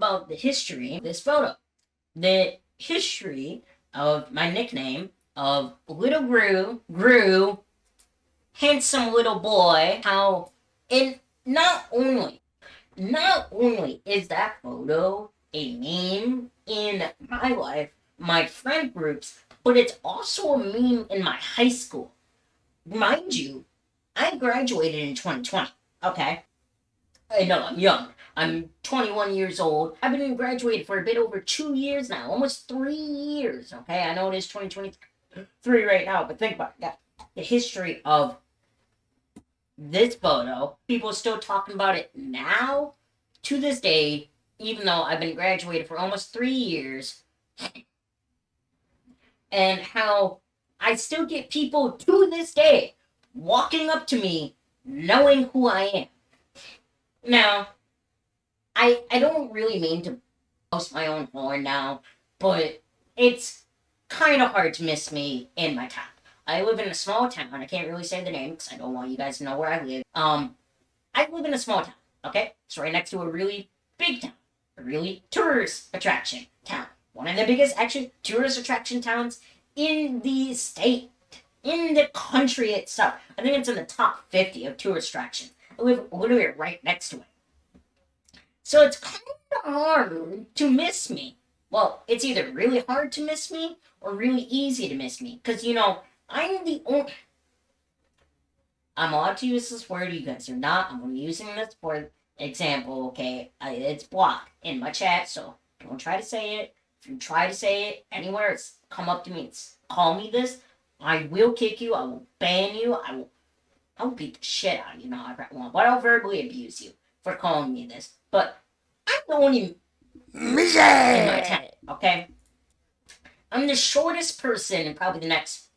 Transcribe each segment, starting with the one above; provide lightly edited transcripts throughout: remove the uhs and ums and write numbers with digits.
about the history of this photo. The history of my nickname of Little Gru, handsome little boy, how, and not only is that photo a meme in my life, my friend groups, but it's also a meme in my high school. Mind you, I graduated in 2020, okay? I know I'm young. I'm 21 years old. I've been graduated for a bit over 2 years now, almost 3 years, okay? I know it is 2023 right now, but think about that. The history of this photo, people are still talking about it now, to this day, even though I've been graduated for almost 3 years, and how I still get people to this day walking up to me knowing who I am. Now, I don't really mean to boast my own horn now, but it's kind of hard to miss me in my town. I live in a small town. I can't really say the name because I don't want you guys to know where I live. I live in a small town, okay? It's right next to a really big town, a really tourist attraction town. One of the biggest, actually, tourist attraction towns in the state, in the country itself. I think it's in the top 50 of tourist attractions. I live literally right next to it. So it's kind of hard to miss me. Well, it's either really hard to miss me or really easy to miss me. Because, I'm the only... I'm allowed to use this word, you guys are not. I'm using this for example, okay? It's blocked in my chat, so don't try to say it. If you try to say it anywhere, it's come up to me and call me this, I will kick you, I will ban you, I will beat the shit out of you, but I'll verbally abuse you for calling me this. But I'm the only in my town, okay? I'm the shortest person in probably the next,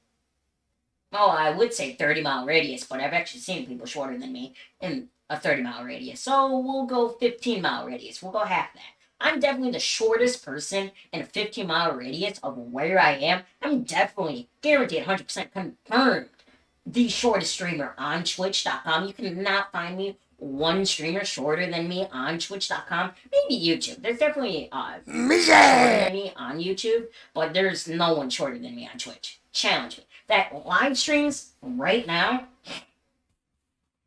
I would say 30-mile radius, but I've actually seen people shorter than me in a 30-mile radius. So we'll go 15-mile radius. We'll go half that. I'm definitely the shortest person in a 15-mile radius of where I am. I'm definitely, guaranteed, 100% confirmed, the shortest streamer on Twitch.com. You cannot find me one streamer shorter than me on Twitch.com. Maybe YouTube. There's definitely shorter than me on YouTube, but there's no one shorter than me on Twitch. Challenge me. That live streams right now,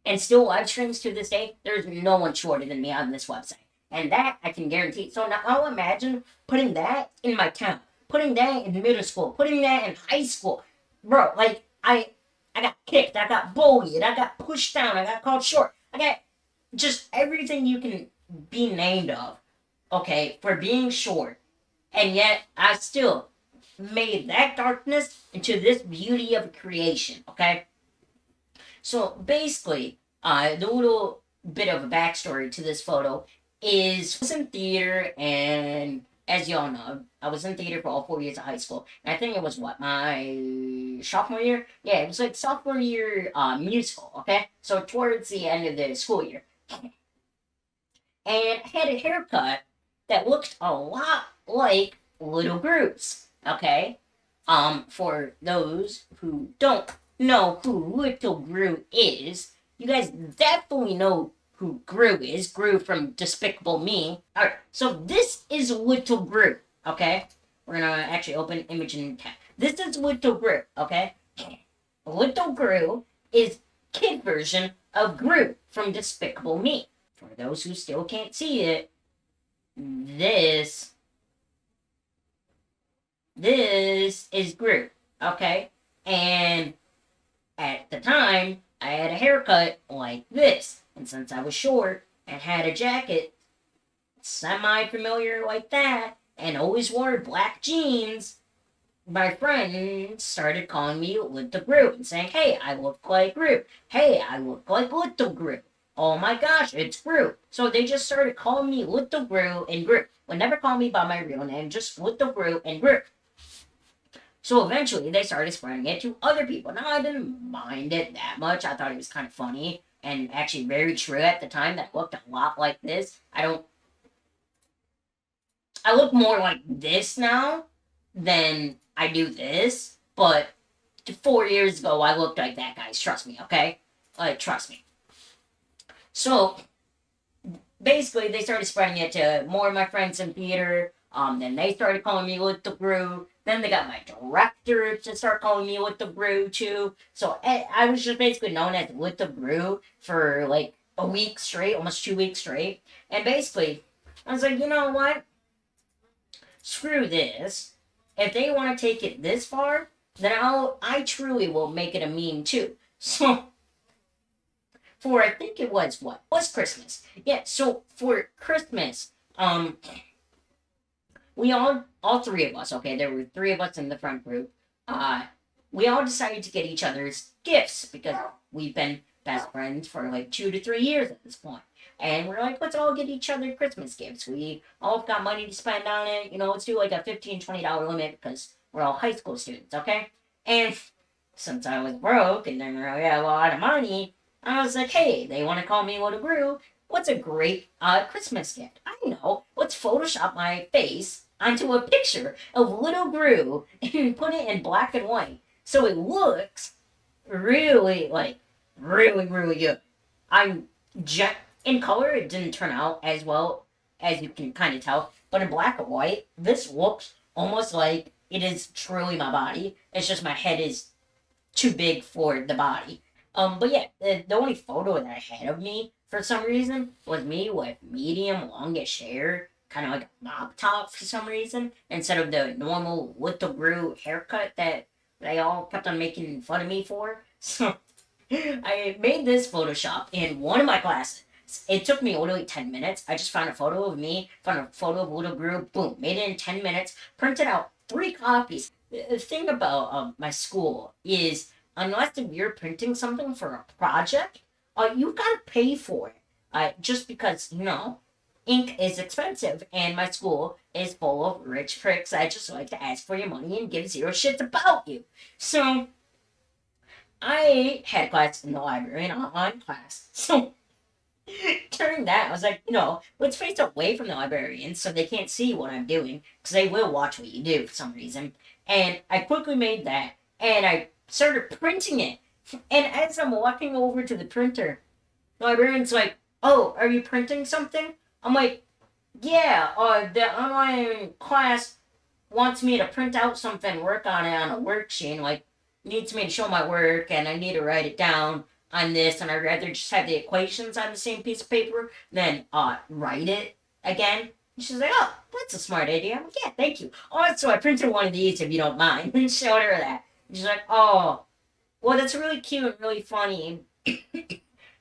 and still live streams to this day, there's no one shorter than me on this website. And that I can guarantee. So now I'll imagine putting that in my town, putting that in middle school, putting that in high school. Bro, like, I got kicked, I got bullied, I got pushed down, I got called short. I got just everything you can be named of, okay, for being short. And yet, I still made that darkness into this beauty of a creation, okay? So, basically, the little bit of a backstory to this photo is I was in theater, and as y'all know, I was in theater for all 4 years of high school. And I think it was, my sophomore year? Yeah, it was like sophomore year musical, okay? So towards the end of the school year. And I had a haircut that looked a lot like Little Gru's, okay? For those who don't know who Little Gru is, you guys definitely know who Gru is. Gru from Despicable Me. Alright, so this is Little Gru, okay? We're gonna actually open image and tab. This is Little Gru, okay? Little Gru is kid version of Gru from Despicable Me. For those who still can't see it, this is Gru, okay? And at the time, I had a haircut like this. And since I was short and had a jacket semi-familiar like that, and always wore black jeans, my friends started calling me Little Gru and saying, hey, I look like Gru. Hey, I look like Little Gru. Oh my gosh, it's Gru. So they just started calling me Little Gru and Gru. Would never call me by my real name, just Little Gru and Gru. So eventually they started spreading it to other people. Now I didn't mind it that much. I thought it was kind of funny and actually very true at the time that looked a lot like this. I look more like this now than I do this, but 4 years ago I looked like that, guys. Trust me, okay? Trust me. So basically they started spreading it to more of my friends in theater. Then they started calling me Little Gru. Then they got my director to start calling me Little Gru too. So I was just basically known as Little Gru for like a week straight, almost 2 weeks straight. And basically, I was like, you know what? Screw this. If they want to take it this far, then I truly will make it a meme too. So for I think it was what was Christmas. Yeah, so for Christmas, we all three of us, okay, there were three of us in the front group. Uh we all decided to get each other's gifts because we've been best friends for like 2 to 3 years at this point. And we're like, let's all get each other Christmas gifts. We all got money to spend on it. Let's do like a $15-$20 limit because we're all high school students, okay? And since I was broke and didn't really have a lot of money, I was like, hey, they want to call me Little Gru. What's a great Christmas gift? I know. Let's Photoshop my face onto a picture of Little Gru and put it in black and white so it looks really, like, really, really good. I'm just in color. It didn't turn out as well as you can kind of tell, but in black and white, this looks almost like it is truly my body. It's just my head is too big for the body. But yeah, the only photo that I had of me for some reason was me with medium longish hair, kind of like a mop top for some reason, instead of the normal Little Gru haircut that they all kept on making fun of me for. So I made this Photoshop in one of my classes. It took me literally 10 minutes. I just found a photo of me, found a photo of Little Gru, boom, made it in 10 minutes, printed out 3 copies. The thing about my school is, unless if you're printing something for a project, you've got to pay for it. Just because, ink is expensive, and my school is full of rich pricks that just like to ask for your money and give zero shits about you. So, I had class in the library, an online class. So, during that, I was like, let's face away from the librarians so they can't see what I'm doing, because they will watch what you do for some reason. And I quickly made that, and I started printing it. And as I'm walking over to the printer, the librarian's like, oh, are you printing something? I'm like, yeah, the online class wants me to print out something, work on it on a worksheet, like, needs me to show my work, and I need to write it down on this, and I'd rather just have the equations on the same piece of paper than write it again. And she's like, oh, that's a smart idea. I'm like, yeah, thank you. Oh, so I printed one of these if you don't mind, and showed her that. And she's like, oh, well, that's really cute and really funny,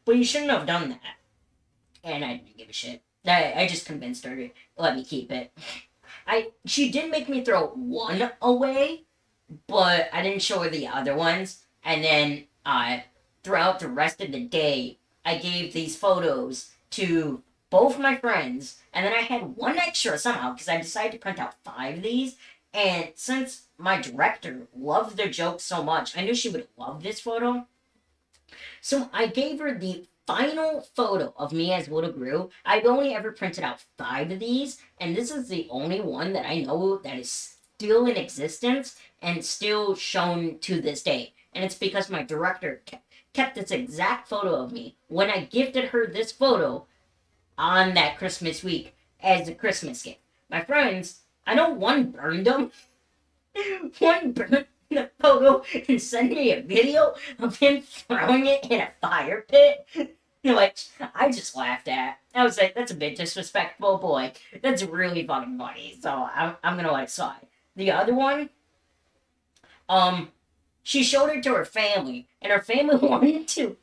but you shouldn't have done that. And I didn't give a shit. I just convinced her to let me keep it. She did make me throw one away, but I didn't show her the other ones. And then throughout the rest of the day, I gave these photos to both my friends, and then I had one extra somehow because I decided to print out 5 of these. And since my director loved their jokes so much, I knew she would love this photo. So I gave her the final photo of me as Little Gru. I've only ever printed out 5 of these, and this is the only one that I know that is still in existence and still shown to this day. And it's because my director kept this exact photo of me when I gifted her this photo on that Christmas week as a Christmas gift. My friends, I know one burned them. One burned the photo and sent me a video of him throwing it in a fire pit. Which I just laughed at. I was like, that's a bit disrespectful, but like, that's really fucking funny. So I'm gonna let it slide. The other one, she showed it to her family, and her family wanted to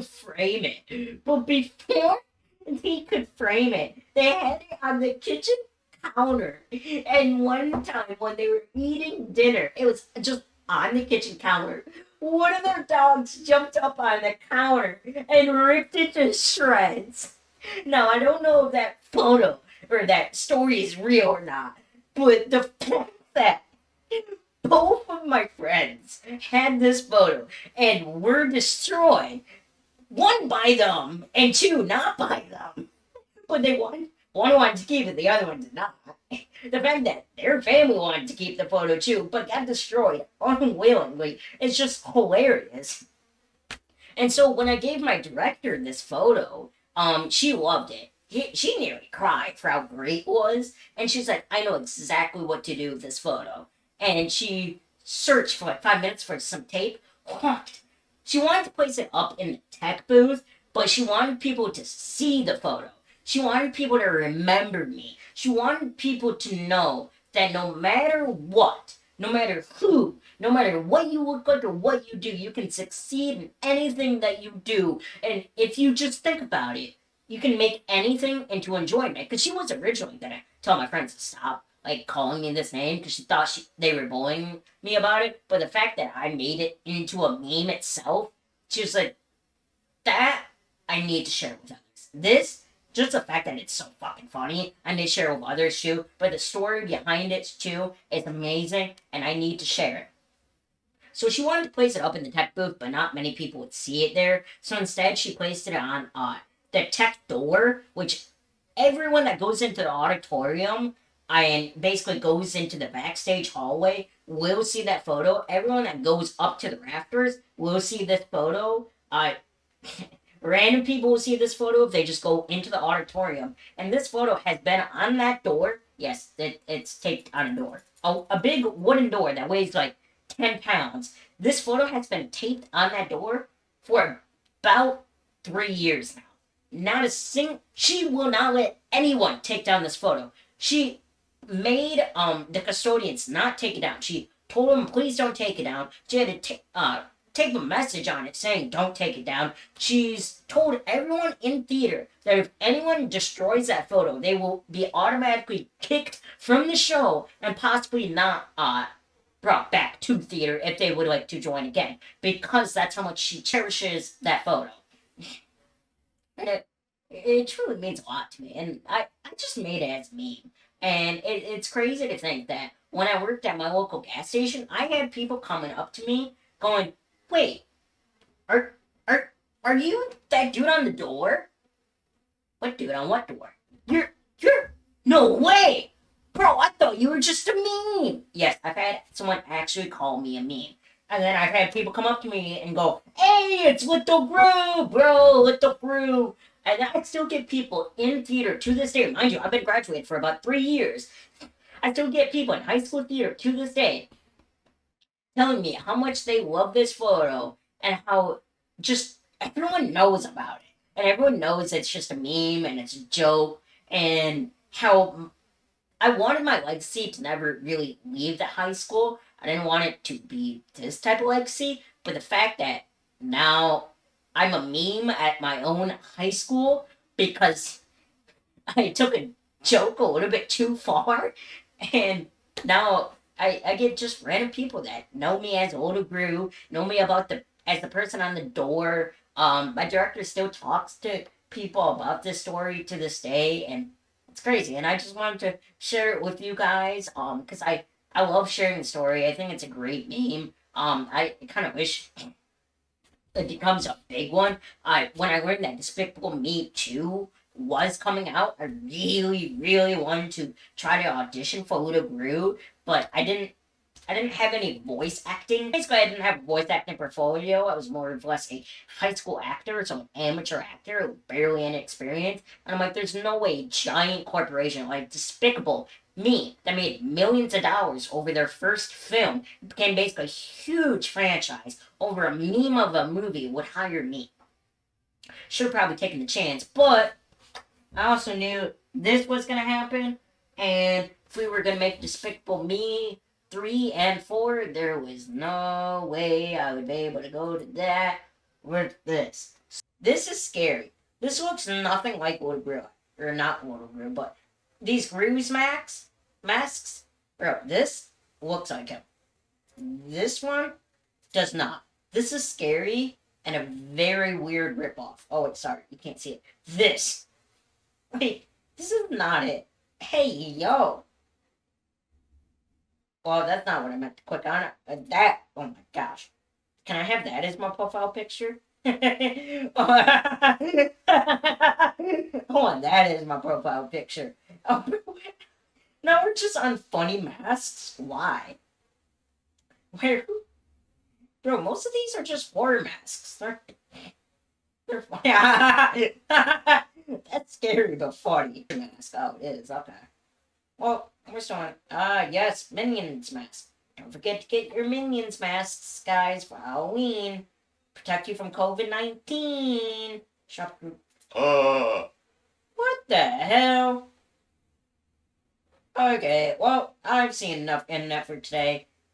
frame it. But before they could frame it, they had it on the kitchen counter. And one time when they were eating dinner, it was just on the kitchen counter. One of their dogs jumped up on the counter and ripped it to shreds. Now, I don't know if that photo or that story is real or not, but the fact that both of my friends had this photo and were destroyed, one by them and two not by them, but they one wanted to keep it, the other one did not. The fact that their family wanted to keep the photo too, but got destroyed unwillingly, is just hilarious. And so when I gave my director this photo, she loved it. She nearly cried for how great it was. And she's like, I know exactly what to do with this photo. And she searched for like 5 minutes for some tape. She wanted to place it up in the tech booth, but she wanted people to see the photo. She wanted people to remember me. She wanted people to know that no matter what, no matter who, no matter what you look like or what you do, you can succeed in anything that you do. And if you just think about it, you can make anything into enjoyment. Because she was originally gonna tell my friends to stop like calling me this name because she thought they were bullying me about it. But the fact that I made it into a meme itself, she was like, that I need to share with others. This, just the fact that it's so fucking funny, I need to share with others too. But the story behind it too is amazing, and I need to share it. So she wanted to place it up in the tech booth, but not many people would see it there. So instead, she placed it on the tech door, which everyone that goes into the auditorium and basically goes into the backstage hallway will see that photo. Everyone that goes up to the rafters will see this photo. Random people will see this photo if they just go into the auditorium. And this photo has been on that door. Yes, it's taped on a door. A big wooden door that weighs like 10 pounds. This photo has been taped on that door for about 3 years now. Not a single. She will not let anyone take down this photo. She made the custodians not take it down. She told them, please don't take it down. She had to tape a message on it saying don't take it down. She's told everyone in theater that if anyone destroys that photo, they will be automatically kicked from the show and possibly not brought back to theater if they would like to join again, because that's how much she cherishes that photo. And it truly means a lot to me. And I just made it as a meme. And it's crazy to think that when I worked at my local gas station, I had people coming up to me going, wait, are are are you that dude on the door? What dude on what door? You're no way! Bro, I thought you were just a meme. Yes, I've had someone actually call me a meme. And then I've had people come up to me and go, hey, it's Little Gru, bro, Little Gru. And I still get people in theater to this day. Mind you, I've been graduated for about 3 years. I still get people in high school theater to this day telling me how much they love this photo and how just everyone knows about it. And everyone knows it's just a meme and it's a joke, and how I wanted my legacy to never really leave the high school. I didn't want it to be this type of legacy, but the fact that now I'm a meme at my own high school because I took a joke a little bit too far, and now I get just random people that know me as Little Gru, know me about the as the person on the door. My director still talks to people about this story to this day, and it's crazy. And I just wanted to share it with you guys, because I love sharing the story. I think it's a great meme. I kind of wish it becomes a big one. When I learned that Despicable Me 2 was coming out, I really, really wanted to try to audition for Little Gru, but I didn't have any voice acting. Basically, I didn't have a voice acting portfolio. I was more or less a high school actor, so an amateur actor with barely any experience. And I'm like, there's no way a giant corporation like Despicable Me that made millions of dollars over their first film, became basically a huge franchise over a meme of a movie, would hire me. Should have probably taken the chance, but I also knew this was gonna happen, and if we were gonna make Despicable Me 3 and 4, there was no way I would be able to go to that with this. This is scary. This looks nothing like Little Gru, or not Little Gru, but these Gru's masks, bro. This looks like him. This one does not. This is scary and a very weird ripoff. Oh, wait, sorry, you can't see it. This. Wait, this is not it. Hey, yo. Well, that's not what I meant to click on. That, oh my gosh. Can I have that as my profile picture? I want that as my profile picture. Oh, now we're just on funny masks? Why? Where? Bro, most of these are just horror masks. You're funny. That's scary, but funny. Mask. Oh, it is. Okay. Well, we're still on. Yes, Minions mask. Don't forget to get your Minions masks, guys, for Halloween. Protect you from COVID-19. Shop group. What the hell? Okay, well, I've seen enough internet for today.